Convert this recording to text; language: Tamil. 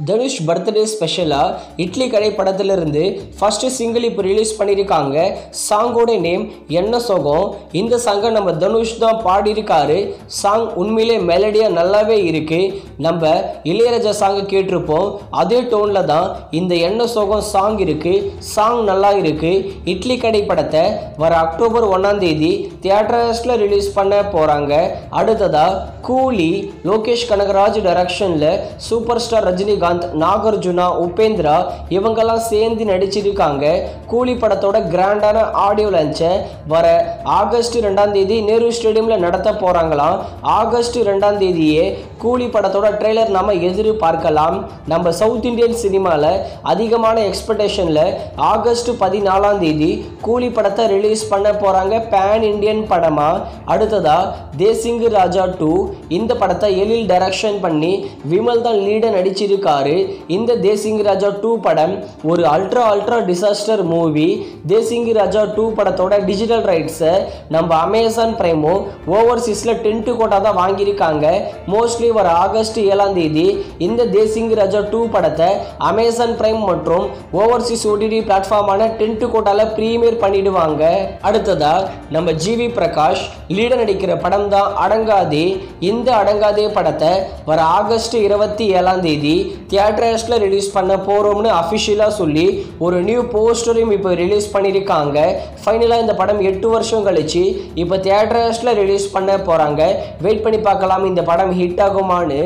தனுஷ் பர்த்டே ஸ்பெஷலாக இட்லி கடை படத்திலிருந்து ஃபர்ஸ்ட் சிங்கிள் இப்போ ரிலீஸ் பண்ணியிருக்காங்க. சாங்கோட நேம் என்ன சோகம். இந்த சாங்கை நம்ம தனுஷ் தான் பாடியிருக்காரு. சாங் உண்மையிலே மெலடியாக நல்லாவே இருக்குது. நம்ம இளையராஜா சாங்கை கேட்டிருப்போம், அதே டோனில் தான் இந்த என்ன சோகம் சாங் இருக்குது. சாங் நல்லா இருக்குது. இட்லி கடை படத்தை வர அக்டோபர் 1ஆம் தேதி தியேட்டர்ஸில் ரிலீஸ் பண்ண போகிறாங்க. அடுத்ததாக கூலி லோகேஷ் கனகராஜ் டைரக்ஷனில் சூப்பர் ஸ்டார் ரஜினிகாந்த், நாகார்ஜுனா, உபேந்திரா இவங்கெல்லாம் சேர்ந்து நடிச்சிருக்காங்க. கூலி படத்தோட கிராண்டான ஆடியோ லான்ச்சை வர ஆகஸ்ட் 2ஆம் தேதி நேரு ஸ்டேடியமில் நடத்த போகிறாங்களாம். ஆகஸ்ட் 2ஆம் தேதியே கூலி படத்தோட ட்ரெய்லர் நம்ம எதிர்பார்க்கலாம். நம்ம சவுத் இந்தியன் சினிமாவில் அதிகமான எக்ஸ்பெக்டேஷனில் ஆகஸ்ட் 14ஆம் தேதி கூலி படத்தை ரிலீஸ் பண்ண போகிறாங்க, பேன் இண்டியன் படமாக. அடுத்ததாக தேசிங்கு ராஜா 2 இந்த படத்தை எழில் டைரக்ஷன் பண்ணி விமல் தான் லீடை நடிச்சிருக்காரு. இந்த தேசிங்கு ராஜா 2 படம் ஒரு அல்ட்ரா டிசாஸ்டர் மூவி. தேசிங்கு ராஜா 2 படத்தோட டிஜிட்டல் ரைட்ஸை நம்ம அமேசான் பிரைமோ ஓவர்சீஸில் 10 கோட்டா தான் வாங்கியிருக்காங்க. மோஸ்ட்லி வர ஆகஸ்ட் 7ஆம் தேதி இந்த தேசிங்கு ராஜா 2 படத்தை அமேசான் பிரைம் மற்றும் ஓவர்சீஸ் ஓடிடி பிளாட்ஃபார்மான 10 கோட்டால ப்ரீமியர் பண்ணிடுவாங்க. அடுத்ததா நம்ம ஜிவி பிரகாஷ் லீடர் நடிக்கிற படம் தான் அடங்காதே. இந்த அடங்காதே படத்தை வர ஆகஸ்ட் 27ஆம் தேதி தியேட்டர்ஸில் ரிலீஸ் பண்ண போகிறோம்னு அஃபிஷியலாக சொல்லி ஒரு நியூ போஸ்டரையும் இப்போ ரிலீஸ் பண்ணியிருக்காங்க. ஃபைனலாக இந்த படம் 8 வருஷம் கழிச்சு இப்போ தியேட்டர்ஸில் ரிலீஸ் பண்ண போகிறாங்க. வெயிட் பண்ணி பார்க்கலாம் இந்த படம் ஹிட் ஆகுமான்னு.